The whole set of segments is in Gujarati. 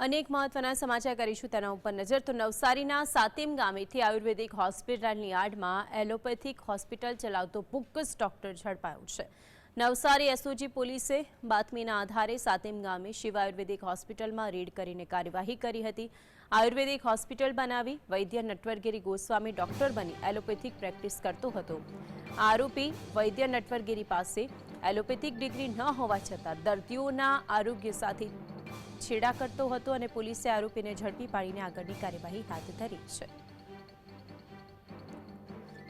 અનેક મહત્વના સમાચાર કરીશું તેના ઉપર નજર તો નવસારીના સાતેમ ગામેથી આયુર્વેદિક હોસ્પિટલની આડમાં એલોપેથિક હોસ્પિટલ ચલાવતો બોગસ ડોક્ટર ઝડપાયો છે। નવસારી એસઓજી પોલીસે બાતમીના આધારે સાતેમ ગામે શિવ આયુર્વેદિક હોસ્પિટલમાં રેડ કરીને કાર્યવાહી કરી હતી। આયુર્વેદિક હોસ્પિટલ બનાવી વૈદ્ય નટવરગીરી ગોસ્વામી ડોક્ટર બની એલોપેથિક પ્રેક્ટિસ કરતો હતો। આરોપી વૈદ્ય નટવરગીરી પાસે એલોપેથિક ડિગ્રી ન હોવા છતાં દર્દીઓના આરોગ્ય સાથે છેડા કરતો હતો અને પોલીસે આરોપીને ઝડપી પાડીને આગળની કાર્યવાહી હાથ ધરી છે।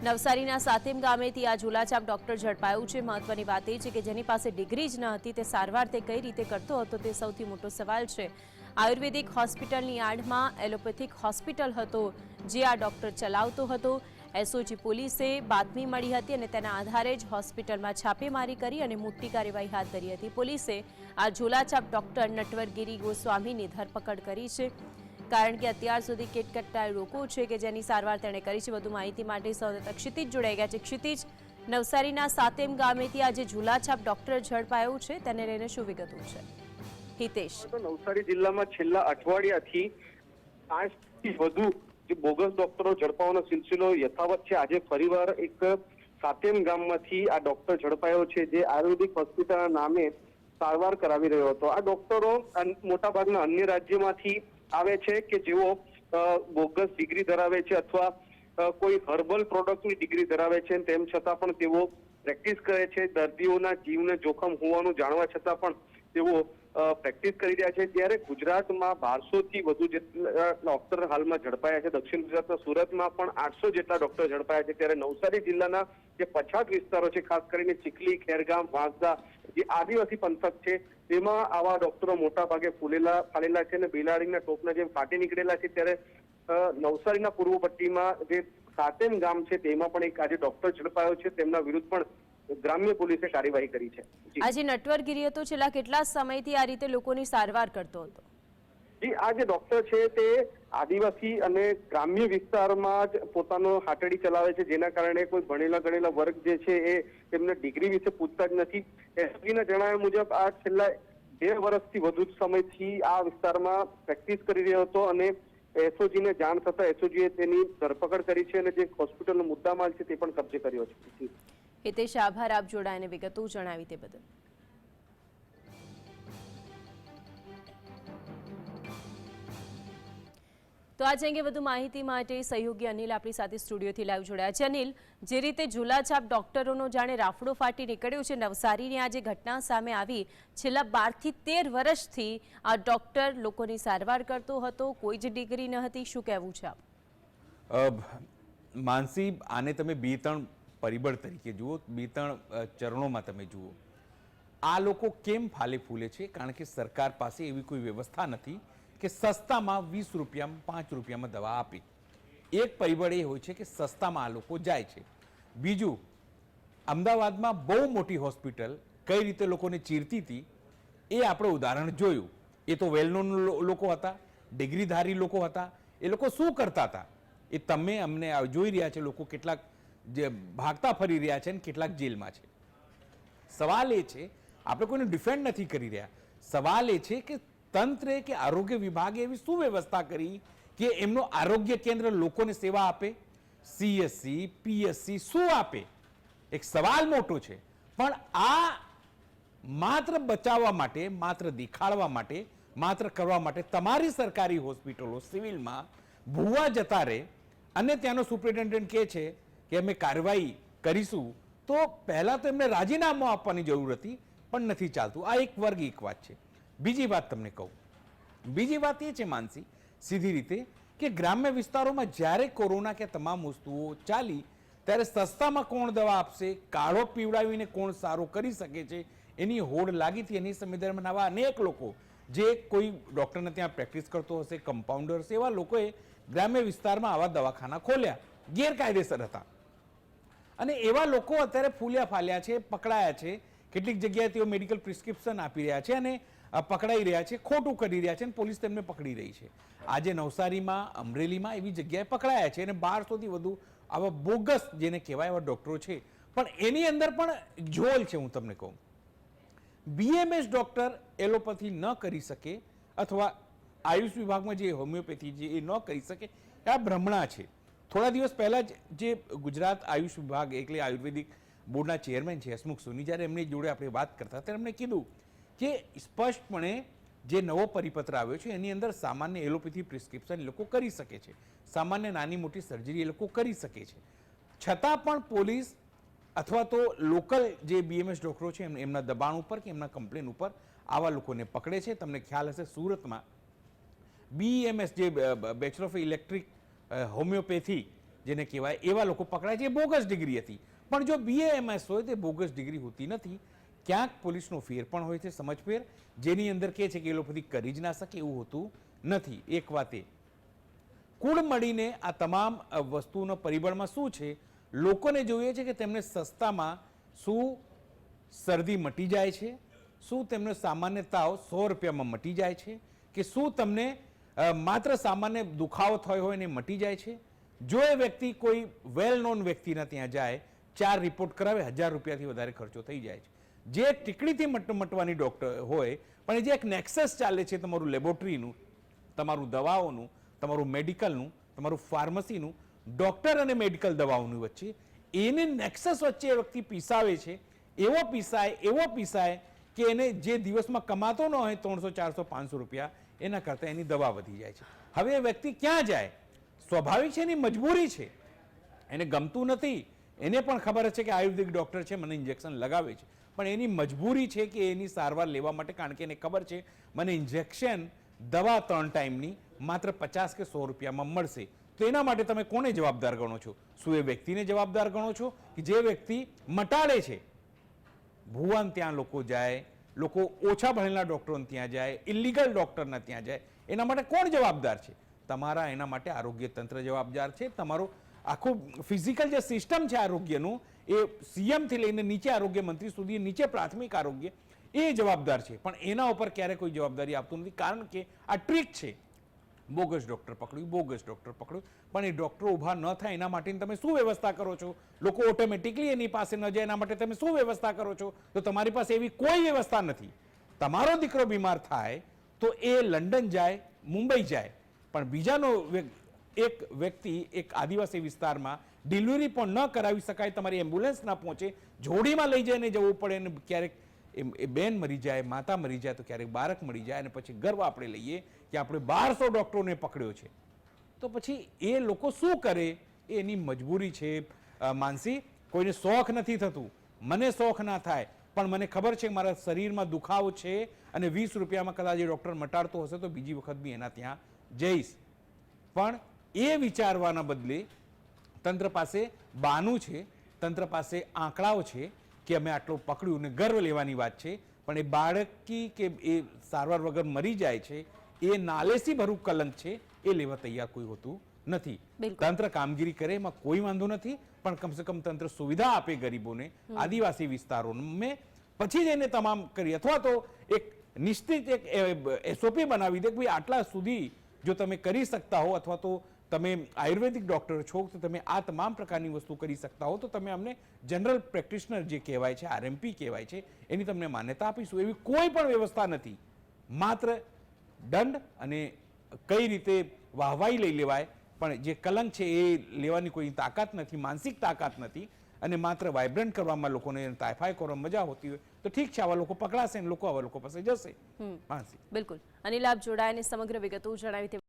નવસારીના સાતેમ ગામેથી આ ઝોલાછાપ ડોક્ટર ઝડપાયું છે। મહત્વની વાત એ છે કે જેની પાસે ડિગ્રી જ ન હતી તે સારવાર તે કઈ રીતે કરતો હતો તે સૌથી મોટો સવાલ છે। આયુર્વેદિક હોસ્પિટલની આડમાં એલોપેથિક હોસ્પિટલ હતો જે આ ડોક્ટર ચલાવતો હતો। એસઓજી પોલીસે બાતમી મળી હતી અને તેના આધારે જ હોસ્પિટલમાં છાપેમારી કરી અને મોટી કાર્યવાહી હાથ ધરી હતી। પોલીસે આ ઝોલાછાપ ડોક્ટર નટવરગીરી ગોસ્વામીની ધરપકડ કરી છે કારણ કે અત્યાર સુધી કેટકટ્ટા લોકો છે કે જેની સારવાર તેણે કરી છે। વધુ માહિતી માટે સૌથી ક્ષિતિજ જોડાઈ ગયા છે। ક્ષિતિજ, નવસારીના સાતેમ ગામેથી આજે ઝોલાછાપ ડોક્ટર ઝડપાયું છે તેને લઈને શું વિગતો છે? હિતેશ, નવસારી જિલ્લામાં છેલ્લા અઠવાડિયાથી 5થી વધુ બોગસ ડોક્ટરો ઝડપાવાનો સિલસિલો યથાવત છે। આજે ફરીવાર એક સાતેમ ગામમાંથી આ ડોક્ટર ઝડપાયો છે જે આયુર્વેદિક હોસ્પિટલના નામે સારવાર કરાવી રહ્યો હતો। આ ડોક્ટરો મોટાભાગના અન્ય રાજ્યોમાંથી આવે છે કે જેઓ બોગસ ડિગ્રી ધરાવે છે અથવા કોઈ હર્બલ પ્રોડક્ટની ડિગ્રી ધરાવે છે, તેમ છતાં પણ તેઓ પ્રેક્ટિસ કરે છે। દર્દીઓના જીવને જોખમ હોવાનું જાણવા છતાં પણ તેઓ પ્રેક્ટિસ કરી રહ્યા છે। ત્યારે ગુજરાતમાં 1200થી વધુ જેટલા ડોક્ટર હાલમાં ઝડપાયા છે। દક્ષિણ ગુજરાતના સુરતમાં પણ 800 જેટલા ડોક્ટર ઝડપાયા છે। ત્યારે નવસારી જિલ્લાના જે પછાત વિસ્તારો છે, ખાસ કરીને ચીખલી, ખેરગામ, વાંસદા, જે આદિવાસી પંથક છે, તેમાં આવા ડોક્ટરો મોટા ભાગે ફાલેલા છે અને બિલાડીના ટોપના જેમ ફાટી નીકળેલા છે। ત્યારે નવસારીના પૂર્વ પટ્ટીમાં જે સાતેમ ગામ છે તેમાં પણ એક આજે ડોક્ટર ઝડપાયો છે। તેમના વિરુદ્ધ પણ ગ્રામ્ય પોલીસે કાર્યવાહી કરી છે। આજે નટવરગીરી હતો છેલ્લા કેટલા સમયથી આ રીતે લોકોની સારવાર કરતો હતો? જી, આ જે ડોક્ટર છે તે આદિવાસી અને ગ્રામ્ય વિસ્તારમાં જ પોતાનો હાટડી ચલાવે છે, જેના કારણે કોઈ ભણેલા ગણેલા વર્ગ જે છે એ તેમને ડિગ્રી વિશે પૂછતા જ નથી। એસપીના જણાવ્યા મુજબ આ છેલ્લા 2 વર્ષથી વધુ સમયથી આ વિસ્તારમાં પ્રેક્ટિસ કરી રહ્યો હતો અને એસઓજીને જાણ થતા એસઓજીએ તેની ધરપકડ કરી છે અને જે હોસ્પિટલનો મુદ્દામાલ છે તે પણ કબજે કર્યો છે। હિતેશ, આભાર આપ જોડાઈને વિગતો જણાવી તે બદલ। તો આ અંગે વધુ માહિતી માટે સહયોગી અનિલ આપણી સાથે સ્ટુડિયોથી લાઈવ જોડાયા છે। અનિલ, જે રીતે ઝોલાછાપ ડોક્ટરોનો જાણે રાફડો ફાટી નીકળ્યો છે, નવસારીની આ જે ઘટના સામે આવી, છેલ્લા 12 થી 13 વર્ષથી આ ડોક્ટર લોકોની સારવાર કરતો હતો, કોઈ જ ડિગ્રી ન હતી, શું કહેવું છે આપ? માનસી, આને તમે 2-3 પરિબળ તરીકે જુઓ, 2-3 ચરણોમાં તમે જુઓ। આ લોકો કેમ ફાલે ફૂલે છે? કારણ કે સરકાર પાસે એવી કોઈ વ્યવસ્થા નથી કે સસ્તામાં 20 રૂપિયામાં 5 રૂપિયામાં દવા આપે। એક પરિબળ એ હોય છે કે સસ્તામાં આ લોકો જાય છે। બીજું, અમદાવાદમાં બહુ મોટી હોસ્પિટલ કઈ રીતે લોકોને ચીરતી હતી એ આપણે ઉદાહરણ જોયું। એ તો વેલનોન લોકો હતા, ડિગ્રીધારી લોકો હતા। એ લોકો શું કરતા હતા એ તમે અમને જોઈ રહ્યા છે। લોકો કેટલાક જે ભાગતા ફરી રહ્યા છે ને કેટલાક જેલમાં છે। સવાલ એ છે, આપણે કોઈને ડિફેન્ડ નથી કરી રહ્યા, સવાલ એ છે કે તંત્રે કે આરોગ્ય વિભાગે એવી શું વ્યવસ્થા કરી કે એમનો આરોગ્ય કેન્દ્ર લોકોને સેવા આપે? સીએસસી, પીએસસી શું આપે? એક સવાલ મોટો છે। પણ આ માત્ર બચાવવા માટે, માત્ર દેખાડવા માટે, માત્ર કરવા માટે તમારી સરકારી હોસ્પિટલો સિવિલમાં ભૂવા જતા રહે અને ત્યાંનો સુપ્રિન્ટેન્ડન્ટ કહે છે કે અમે કાર્યવાહી કરીશું, તો પહેલાં તો એમને રાજીનામું આપવાની જરૂર હતી, પણ નથી ચાલતું। આ એક વર્ગ એક વાત છે। બીજી વાત તમને કહું, બીજી વાત એ છે માનસી, સીધી રીતે કે ગ્રામ્ય વિસ્તારોમાં જ્યારે કોરોના કે તમામ વસ્તુઓ ચાલી ત્યારે સસ્તામાં કોણ દવા આપશે, કાળો પીવડાવીને કોણ સારું કરી શકે છે એની હોડ લાગી હતી। એની સમય દરમિયાન આવા અનેક લોકો જે કોઈ ડૉક્ટરને ત્યાં પ્રેક્ટિસ કરતો હશે, કમ્પાઉન્ડર્સ, એવા લોકોએ ગ્રામ્ય વિસ્તારમાં આવા દવાખાના ખોલ્યા, ગેરકાયદેસર હતા અને એવા લોકો અત્યારે ફૂલ્યા ફાલ્યા છે, પકડાયા છે। કેટલીક જગ્યાએ તેઓ મેડિકલ પ્રિસ્ક્રિપ્શન આપી રહ્યા છે અને પકડાઈ રહ્યા છે, ખોટું કરી રહ્યા છે અને પોલીસ તેમને પકડી રહી છે। આજે નવસારીમાં, અમરેલીમાં એવી જગ્યાએ પકડાયા છે અને 1200થી વધુ આવા બોગસ જેને કહેવાય એવા ડૉક્ટરો છે। પણ એની અંદર પણ ઝોલ છે। હું તમને કહું, બીએમએસ ડૉક્ટર એલોપેથી ન કરી શકે અથવા આયુષ વિભાગમાં જે હોમિયોપેથી છે એ ન કરી શકે આ ભ્રમણા છે. થોડા દિવસ પહેલા જ જે ગુજરાત આયુષ વિભાગ એટલે આયુર્વેદિક બોર્ડના ચેરમેન છે હસમુખ સોની, જ્યારે એમની જોડે આપણે વાત કરતા ત્યારે એમણે કીધું કે સ્પષ્ટપણે જે નવો પરિપત્ર આવ્યો છે એની અંદર સામાન્ય એલોપેથી પ્રિસ્ક્રિપ્શન લોકો કરી શકે છે, સામાન્ય નાની મોટી સર્જરી એ લોકો કરી શકે છે. છતાં પણ પોલીસ અથવા તો લોકલ જે બીએમએસ ડોક્ટરો છે એમના દબાણ ઉપર કે એમના કમ્પ્લેન ઉપર આવા લોકોને પકડે છે. તમને ખ્યાલ હશે સુરતમાં બીએમએસ જે બેચલર ઓફ ઇલેક્ટ્રિક હોમિયોપેથી જેને કહેવાય એવા લોકો પકડાય છે. એ બોગસ ડિગ્રી હતી, પણ જો બીએમએસ હોય તે બોગસ ડિગ્રી હોતી નથી. ક્યાંક પોલીસનો ફેર પણ હોય છે, સમજફેર, જેની અંદર કહે છે કે એલોપેથી કરી જ ના શકે એવું હોતું નથી. એક વાતે કુલ મળીને આ તમામ વસ્તુનો પરિબળમાં શું છે, લોકોને જોઈએ છે કે તેમને સસ્તામાં શું શરદી મટી જાય છે, શું તેમને સામાન્ય તાવ 100 રૂપિયામાં મટી જાય છે, કે શું તમને માત્ર સામાન્ય દુખાવો થયો હોય ને મટી જાય છે. જો એ વ્યક્તિ કોઈ વેલ નોન વ્યક્તિના ત્યાં જાય, 4 રિપોર્ટ કરાવે, 1000 રૂપિયાથી વધારે ખર્ચો થઈ જાય છે. જે ટીકડીથી મટવાની ડૉક્ટર હોય, પણ જે એક નેક્સસ ચાલે છે તમારું લેબોરેટરીનું, તમારું દવાઓનું, તમારું મેડિકલનું, તમારું ફાર્મસીનું, ડૉક્ટર અને મેડિકલ દવાઓની વચ્ચે, એને નેક્સસ વચ્ચે એ વ્યક્તિ પીસાવે છે. એવો પીસાય કે એને જે દિવસમાં કમાતો ન હોય 300 400 500 રૂપિયા, એના કરતાં એની દવા વધી જાય છે. હવે એ વ્યક્તિ ક્યાં જાય? સ્વાભાવિક છે, એની મજબૂરી છે, એને ગમતું નથી. એને પણ ખબર છે કે આયુર્વેદિક ડૉક્ટર છે, મને ઇન્જેક્શન લગાવે છે, પણ એની મજબૂરી છે કે એની સારવાર લેવા માટે, કારણ કે એને ખબર છે મને ઇન્જેક્શન દવા 3 ટાઈમની માત્ર 50 કે 100 રૂપિયામાં મળશે. તો એના માટે તમે કોને જવાબદાર ગણો છો? શું એ વ્યક્તિને જવાબદાર ગણો છો કે જે વ્યક્તિ મટાડે છે? ભુવન ત્યાં લોકો જાય, લોકો ઓછા ભણેલા ડૉક્ટરોને ત્યાં જાય, ઇલીગલ ડૉક્ટરના ત્યાં જાય. એના માટે કોણ જવાબદાર છે? તમારા એના માટે આરોગ્ય તંત્ર જવાબદાર છે. તમારું આખું ફિઝિકલ જે સિસ્ટમ છે આરોગ્યનું, એ સીએમથી લઈને નીચે આરોગ્ય મંત્રી સુધી, નીચે પ્રાથમિક આરોગ્ય, એ જવાબદાર છે. પણ એના ઉપર ક્યારે કોઈ જવાબદારી આપતું નથી, કારણ કે આ ટ્રીક છે. બોગસ ડૉક્ટર પકડ્યું, બોગસ ડૉક્ટર પકડ્યું, પણ એ ડૉક્ટરો ઊભા ન થાય એના માટે તમે શું વ્યવસ્થા કરો છો? લોકો ઓટોમેટિકલી એની પાસે ન જાય એના માટે તમે શું વ્યવસ્થા કરો છો? તો તમારી પાસે એવી કોઈ વ્યવસ્થા નથી. તમારો દીકરો બીમાર થાય તો એ લંડન જાય, મુંબઈ જાય, પણ બીજાનો એક વ્યક્તિ એક આદિવાસી વિસ્તારમાં ડિલિવરી પણ ન કરાવી શકાય, તમારી એમ્બ્યુલન્સ ના પહોંચે, જોડીમાં લઈ જઈને જવું પડે, અને ક્યારેક એ બેન મરી જાય, માતા મરી જાય, તો ક્યારેક બાળક મરી જાય, અને પછી ગર્વ આપણે લઈએ કે આપણે 1200 ડૉક્ટરોને પકડ્યો છે. તો પછી એ લોકો શું કરે? એની મજબૂરી છે. માનસી, કોઈને શોખ નથી થતું, મને શોખ ના થાય, પણ મને ખબર છે કે મારા શરીરમાં દુખાવો છે અને 20 રૂપિયામાં કદાચ એ ડૉક્ટર મટાડતો હશે તો બીજી વખત બી એના ત્યાં જઈશ. પણ એ વિચારવાના બદલે તંત્ર પાસે બાનું છે, તંત્ર પાસે આંકડાઓ છે કે અમે આટલું પકડ્યું, ને ગર્વ લેવાની વાત છે. પણ એ બાળકી કે એ સારવાર વગર મરી જાય છે, એ નાલેસી ભરું કલંક છે, એ લેવા તૈયાર કોઈ હોતું નથી. તંત્ર કામગીરી કરે એમાં કોઈ વાંધો નથી, પણ કમસે કમ તંત્ર સુવિધા આપે ગરીબોને, આદિવાસી વિસ્તારોને, પછી જ એને તમામ કરી, અથવા તો એક નિશ્ચિત એક એસઓપી બનાવી દે કે ભાઈ આટલા સુધી જો તમે કરી શકતા હો, અથવા તો તમે આયુર્વેદિક ડૉક્ટર છો તો તમે આ તમામ પ્રકારની વસ્તુ કરી શકતા હો, તો તમે અમને જનરલ પ્રેક્ટિશનર જે કહેવાય છે, આરએમપી કહેવાય છે, એની તમને માન્યતા આપીશું. એવી કોઈ પણ વ્યવસ્થા નથી. માત્ર દંડ અને કઈ રીતે વાહવાઈ લઈ લેવાય, પણ જે કલંક છે એ લેવાની કોઈ તાકાત નથી, માનસિક તાકાત નથી. અને માત્ર વાઇબ્રન્ટ કરવામાં લોકોને તાયફાય કરવામાં મજા હોતી હોય તો ઠીક છે, આવા લોકો પકડાશે અને લોકો આવા લોકો પાસે જશે. માનસી, બિલકુલ. અનિલ, આપ જોડાઈને સમગ્ર વિગતો જણાવી.